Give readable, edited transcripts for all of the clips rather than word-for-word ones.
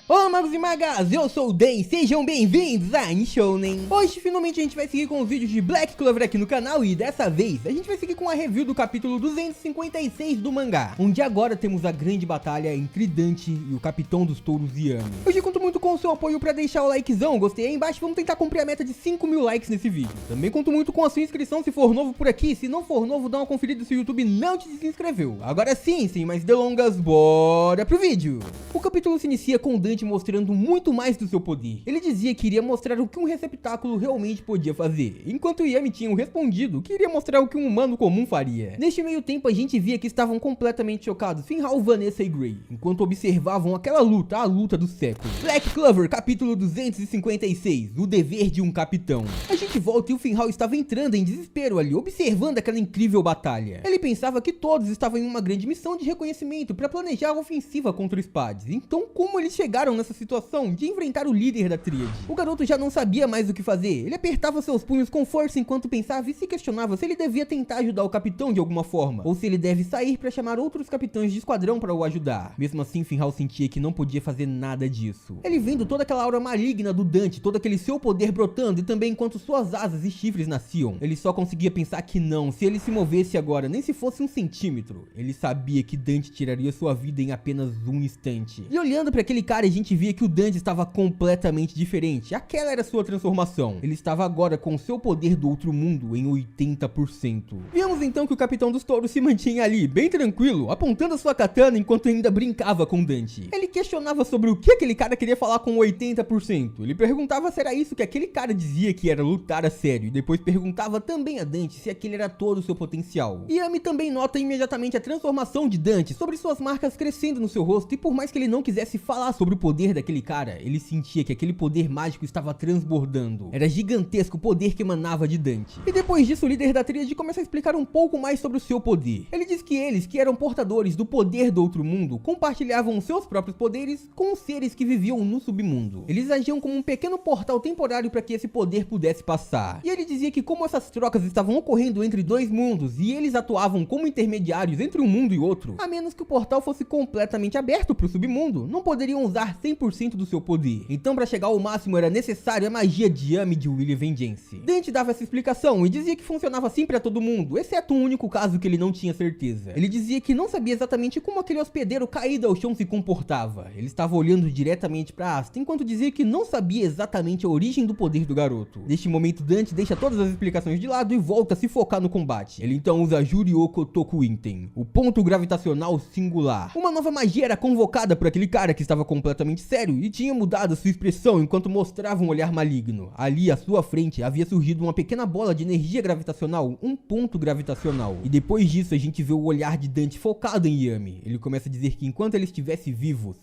Olá magos e magas, eu sou o Dan, sejam bem-vindos a Nishounen. Hoje finalmente a gente vai seguir com os vídeos de Black Clover aqui no canal e dessa vez a gente vai seguir com a review do capítulo 256 do mangá, onde agora temos a grande batalha entre Dante e o capitão dos touros Yami. Hoje conto muito com o seu apoio pra deixar o likezão, gostei aí embaixo, vamos tentar cumprir a meta de 5.000 likes nesse vídeo. Também conto muito com a sua inscrição se for novo por aqui, se não for novo dá uma conferida se o YouTube não te inscreveu. Agora sim, sem mais delongas, bora pro vídeo. O capítulo se inicia com Dante mostrando muito mais do seu poder. Ele dizia que iria mostrar o que um receptáculo realmente podia fazer, enquanto Yami tinha respondido que iria mostrar o que um humano comum faria. Neste meio tempo a gente via que estavam completamente chocados Finhal, Vanessa e Gray, enquanto observavam aquela luta, a luta do século. Black Clover, capítulo 256, o dever de um capitão. A gente volta e o Finhal estava entrando em desespero ali, observando aquela incrível batalha. Ele pensava que todos estavam em uma grande missão de reconhecimento para planejar a ofensiva contra os Spades. Então como eles chegaram nessa situação de enfrentar o líder da tríade? O garoto já não sabia mais o que fazer. Ele apertava seus punhos com força enquanto pensava e se questionava se ele devia tentar ajudar o capitão de alguma forma, ou se ele deve sair para chamar outros capitães de esquadrão para o ajudar. Mesmo assim, Finhal sentia que não podia fazer nada disso. Ele vendo toda aquela aura maligna do Dante, todo aquele seu poder brotando e também enquanto suas asas e chifres nasciam, ele só conseguia pensar que não, se ele se movesse agora, nem se fosse 1 centímetro, ele sabia que Dante tiraria sua vida em apenas um instante. E olhando para aquele cara, a gente via que o Dante estava completamente diferente. Aquela era sua transformação. Ele estava agora com o seu poder do outro mundo em 80%. Vimos então que o capitão dos touros se mantinha ali, bem tranquilo, apontando a sua katana enquanto ainda brincava com Dante. Ele questionava sobre o que aquele cara queria falar com 80%. Ele perguntava se era isso que aquele cara dizia que era lutar a sério, e depois perguntava também a Dante se aquele era todo o seu potencial. Yami também nota imediatamente a transformação de Dante, sobre suas marcas crescendo no seu rosto, e por mais que ele não quisesse falar sobre o poder daquele cara, ele sentia que aquele poder mágico estava transbordando. Era gigantesco o poder que emanava de Dante. E depois disso, o líder da tríade começa a explicar um pouco mais sobre o seu poder. Ele diz que eles, que eram portadores do poder do outro mundo, compartilhavam seus próprios poderes com os seres que viviam no submundo. Eles agiam como um pequeno portal temporário para que esse poder pudesse passar. E ele dizia que como essas trocas estavam ocorrendo entre dois mundos e eles atuavam como intermediários entre um mundo e outro, a menos que o portal fosse completamente aberto para o submundo, não poderiam usar 100% do seu poder. Então para chegar ao máximo era necessário a magia de Yami de Willy Vengeance. Dante dava essa explicação e dizia que funcionava assim para todo mundo, exceto um único caso que ele não tinha certeza. Ele dizia que não sabia exatamente como aquele hospedeiro caído ao chão se comportava. Ele estava olhando diretamente para Asta, enquanto dizia que não sabia exatamente a origem do poder do garoto. Neste momento Dante deixa todas as explicações de lado e volta a se focar no combate. Ele então usa Juryoko Tokuinten, o ponto gravitacional singular. Uma nova magia era convocada por aquele cara que estava completamente sério e tinha mudado sua expressão enquanto mostrava um olhar maligno. Ali à sua frente havia surgido uma pequena bola de energia gravitacional, um ponto gravitacional. E depois disso a gente vê o olhar de Dante focado em Yami. Ele começa a dizer que enquanto ele estivesse vivo,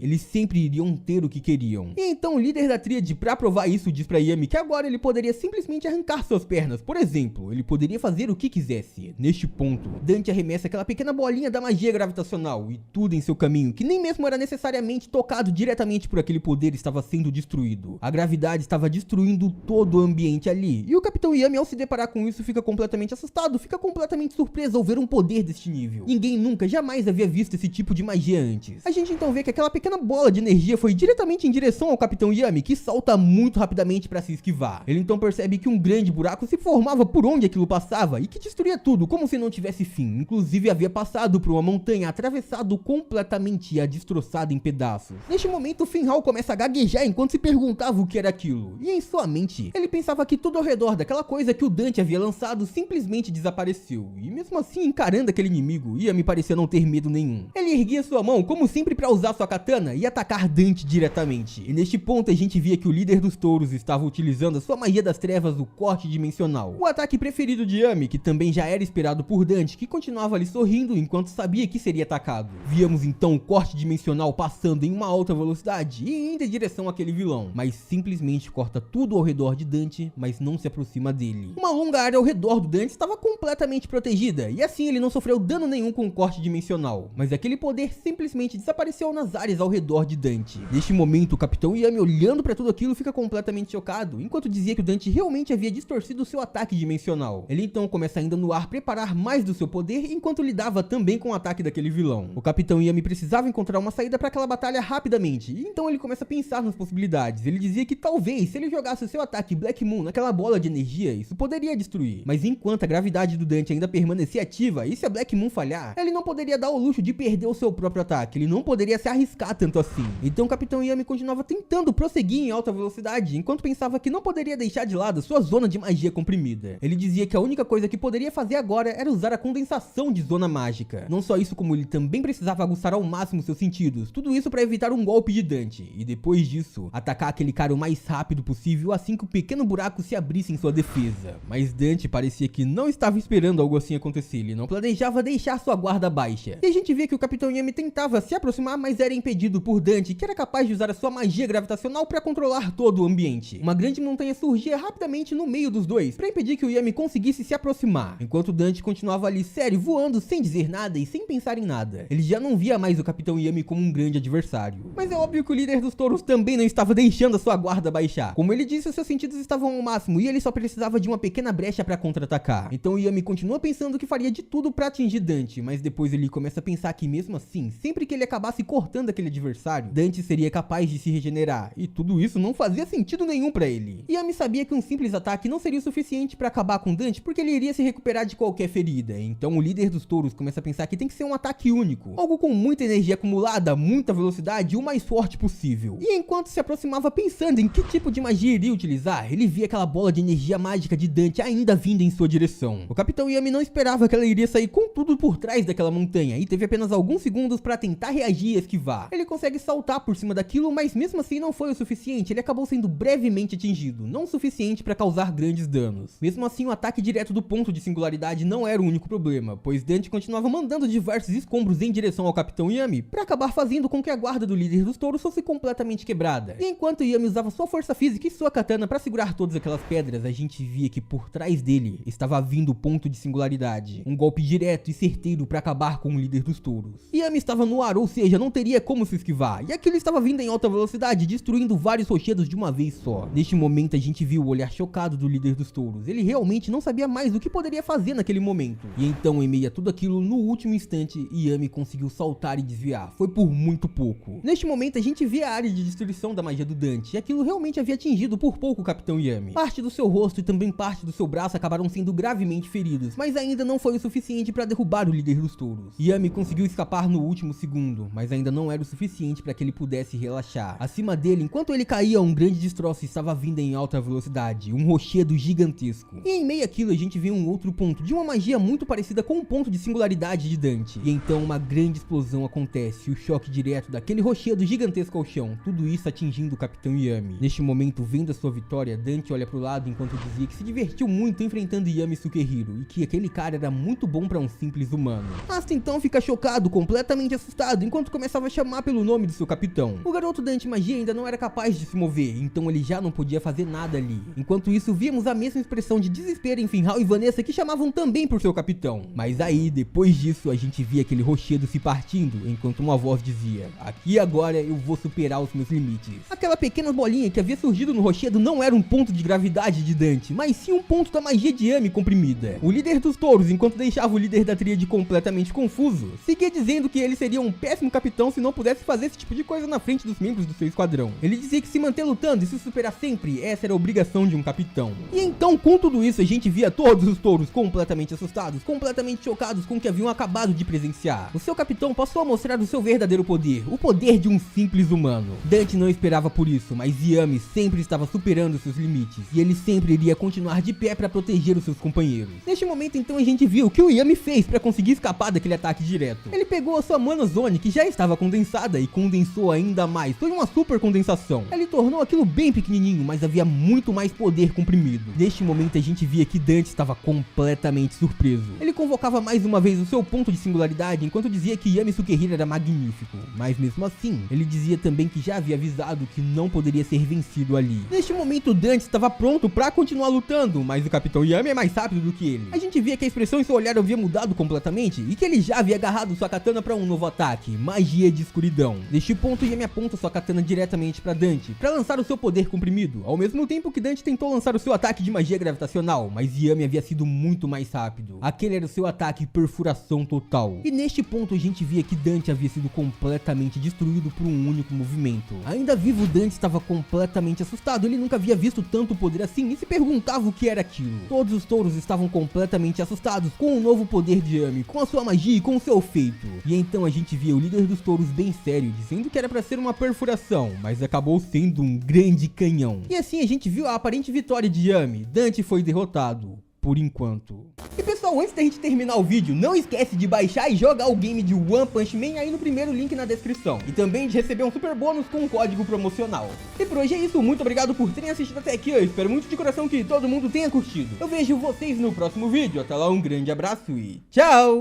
eles sempre iriam ter o que queriam. E então o líder da tríade, pra provar isso, diz pra Yami que agora ele poderia simplesmente arrancar suas pernas. Por exemplo, ele poderia fazer o que quisesse. Neste ponto, Dante arremessa aquela pequena bolinha da magia gravitacional e tudo em seu caminho, que nem mesmo era necessariamente tocado diretamente por aquele poder, estava sendo destruído. A gravidade estava destruindo todo o ambiente ali. E o capitão Yami, ao se deparar com isso, fica completamente assustado, fica completamente surpreso ao ver um poder deste nível. Ninguém nunca, jamais havia visto esse tipo de magia antes. A gente então vê que aquela pequena bola de energia foi diretamente em direção ao capitão Yami, que salta muito rapidamente para se esquivar. Ele então percebe que um grande buraco se formava por onde aquilo passava e que destruía tudo, como se não tivesse fim. Inclusive havia passado por uma montanha, atravessado completamente e a destroçado em pedaços. Neste momento, Finhal começa a gaguejar enquanto se perguntava o que era aquilo. E em sua mente, ele pensava que tudo ao redor daquela coisa que o Dante havia lançado simplesmente desapareceu. E mesmo assim, encarando aquele inimigo, Yami parecia não ter medo nenhum. Ele erguia sua mão, como sempre, para usar sua katana e atacar Dante diretamente. E neste ponto, a gente via que o líder dos touros estava utilizando a sua magia das trevas, o corte dimensional. O ataque preferido de Yami, que também já era esperado por Dante, que continuava ali sorrindo enquanto sabia que seria atacado. Víamos então o corte dimensional passando em uma alta velocidade e indo em direção àquele vilão, mas simplesmente corta tudo ao redor de Dante, mas não se aproxima dele. Uma longa área ao redor do Dante estava completamente protegida, e assim ele não sofreu dano nenhum com o corte dimensional, mas aquele poder simplesmente desapareceu nas áreas ao redor de Dante. Neste momento, o capitão Yami, olhando para tudo aquilo, fica completamente chocado, enquanto dizia que o Dante realmente havia distorcido seu ataque dimensional. Ele então começa ainda no ar preparar mais do seu poder, enquanto lidava também com o ataque daquele vilão. O capitão Yami precisava encontrar uma saída para aquela batalha rápida rapidamente, e então ele começa a pensar nas possibilidades. Ele dizia que talvez, se ele jogasse o seu ataque Black Moon naquela bola de energia, isso poderia destruir. Mas enquanto a gravidade do Dante ainda permanecia ativa, e se a Black Moon falhar, ele não poderia dar o luxo de perder o seu próprio ataque, ele não poderia se arriscar tanto assim. Então o Capitão Yami continuava tentando prosseguir em alta velocidade, enquanto pensava que não poderia deixar de lado sua zona de magia comprimida. Ele dizia que a única coisa que poderia fazer agora era usar a condensação de zona mágica. Não só isso, como ele também precisava aguçar ao máximo seus sentidos, tudo isso para evitar um golpe de Dante, e depois disso, atacar aquele cara o mais rápido possível assim que o pequeno buraco se abrisse em sua defesa. Mas Dante parecia que não estava esperando algo assim acontecer, ele não planejava deixar sua guarda baixa. E a gente vê que o Capitão Yami tentava se aproximar, mas era impedido por Dante, que era capaz de usar a sua magia gravitacional para controlar todo o ambiente. Uma grande montanha surgia rapidamente no meio dos dois, para impedir que o Yami conseguisse se aproximar, enquanto Dante continuava ali sério, voando sem dizer nada e sem pensar em nada. Ele já não via mais o Capitão Yami como um grande adversário. Mas é óbvio que o líder dos touros também não estava deixando a sua guarda baixar. Como ele disse, os seus sentidos estavam ao máximo e ele só precisava de uma pequena brecha para contra-atacar. Então o Yami continua pensando que faria de tudo para atingir Dante, mas depois ele começa a pensar que mesmo assim, sempre que ele acabasse cortando aquele adversário, Dante seria capaz de se regenerar, e tudo isso não fazia sentido nenhum para ele. Yami sabia que um simples ataque não seria o suficiente para acabar com Dante, porque ele iria se recuperar de qualquer ferida. Então o líder dos touros começa a pensar que tem que ser um ataque único, algo com muita energia acumulada, muita velocidade e o mais forte possível. E enquanto se aproximava pensando em que tipo de magia iria utilizar, ele via aquela bola de energia mágica de Dante ainda vindo em sua direção. O Capitão Yami não esperava que ela iria sair com tudo por trás daquela montanha, e teve apenas alguns segundos para tentar reagir e esquivar. Ele consegue saltar por cima daquilo, mas mesmo assim não foi o suficiente, ele acabou sendo brevemente atingido, não o suficiente para causar grandes danos. Mesmo assim, o ataque direto do ponto de singularidade não era o único problema, pois Dante continuava mandando diversos escombros em direção ao Capitão Yami, para acabar fazendo com que a guarda do líder dos touros fosse completamente quebrada. E enquanto Yami usava sua força física e sua katana para segurar todas aquelas pedras, a gente via que por trás dele estava vindo o ponto de singularidade, um golpe direto e certeiro para acabar com o líder dos touros. Yami estava no ar, ou seja, não teria como se esquivar, e aquilo estava vindo em alta velocidade, destruindo vários rochedos de uma vez só. Neste momento a gente viu o olhar chocado do líder dos touros, ele realmente não sabia mais o que poderia fazer naquele momento. E então, em meio a tudo aquilo, no último instante, Yami conseguiu saltar e desviar, foi por muito pouco. Neste momento a gente vê a área de destruição da magia do Dante, e aquilo realmente havia atingido por pouco o Capitão Yami. Parte do seu rosto e também parte do seu braço acabaram sendo gravemente feridos, mas ainda não foi o suficiente para derrubar o líder dos touros. Yami conseguiu escapar no último segundo, mas ainda não era o suficiente para que ele pudesse relaxar. Acima dele, enquanto ele caía, um grande destroço estava vindo em alta velocidade, um rochedo gigantesco. E em meio àquilo a gente vê um outro ponto de uma magia muito parecida com o ponto de singularidade de Dante. E então uma grande explosão acontece, o choque direto daquele rochedo gigantesco ao chão, tudo isso atingindo o Capitão Yami. Neste momento, vendo a sua vitória, Dante olha pro lado enquanto dizia que se divertiu muito enfrentando Yami Sukehiro, e que aquele cara era muito bom para um simples humano. Asta então fica chocado, completamente assustado, enquanto começava a chamar pelo nome do seu capitão. O garoto Dante Magia ainda não era capaz de se mover, então ele já não podia fazer nada ali. Enquanto isso, víamos a mesma expressão de desespero em Finhal e Vanessa, que chamavam também por seu capitão. Mas aí, depois disso, a gente via aquele rochedo se partindo, enquanto uma voz dizia: aqui agora eu vou superar os meus limites. Aquela pequena bolinha que havia surgido no rochedo não era um ponto de gravidade de Dante, mas sim um ponto da magia de Yami comprimida. O líder dos touros, enquanto deixava o líder da tríade completamente confuso, seguia dizendo que ele seria um péssimo capitão se não pudesse fazer esse tipo de coisa na frente dos membros do seu esquadrão. Ele dizia que se manter lutando e se superar sempre, essa era a obrigação de um capitão. E então, com tudo isso, a gente via todos os touros completamente assustados, completamente chocados com o que haviam acabado de presenciar. O seu capitão passou a mostrar o seu verdadeiro poder, o poder de um simples humano. Dante não esperava por isso, mas Yami sempre estava superando seus limites, e ele sempre iria continuar de pé para proteger os seus companheiros. Neste momento, então, a gente viu o que o Yami fez para conseguir escapar daquele ataque direto. Ele pegou a sua Mana Zone, que já estava condensada, e condensou ainda mais. Foi uma super condensação. Ele tornou aquilo bem pequenininho, mas havia muito mais poder comprimido. Neste momento, a gente via que Dante estava completamente surpreso. Ele convocava mais uma vez o seu ponto de singularidade, enquanto dizia que Yami Sukehiro era magnífico. Mas mesmo assim, ele dizia também que já havia avisado que não poderia ser vencido ali. Neste momento, Dante estava pronto para continuar lutando, mas o Capitão Yami é mais rápido do que ele. A gente via que a expressão em seu olhar havia mudado completamente, e que ele já havia agarrado sua katana para um novo ataque, magia de escuridão. Neste ponto, Yami aponta sua katana diretamente para Dante, para lançar o seu poder comprimido, ao mesmo tempo que Dante tentou lançar o seu ataque de magia gravitacional, mas Yami havia sido muito mais rápido. Aquele era o seu ataque perfuração total. E neste ponto a gente via que Dante havia sido completamente destruído destruído por um único movimento. Ainda vivo, Dante estava completamente assustado, ele nunca havia visto tanto poder assim e se perguntava o que era aquilo. Todos os touros estavam completamente assustados com o novo poder de Yami, com a sua magia e com o seu feito. E então a gente via o líder dos touros bem sério, dizendo que era para ser uma perfuração, mas acabou sendo um grande canhão. E assim a gente viu a aparente vitória de Yami. Dante foi derrotado, por enquanto. E pessoal, antes da gente terminar o vídeo, não esquece de baixar e jogar o game de One Punch Man aí no primeiro link na descrição. E também de receber um super bônus com um código promocional. E por hoje é isso, muito obrigado por terem assistido até aqui, eu espero muito de coração que todo mundo tenha curtido. Eu vejo vocês no próximo vídeo, até lá um grande abraço e tchau!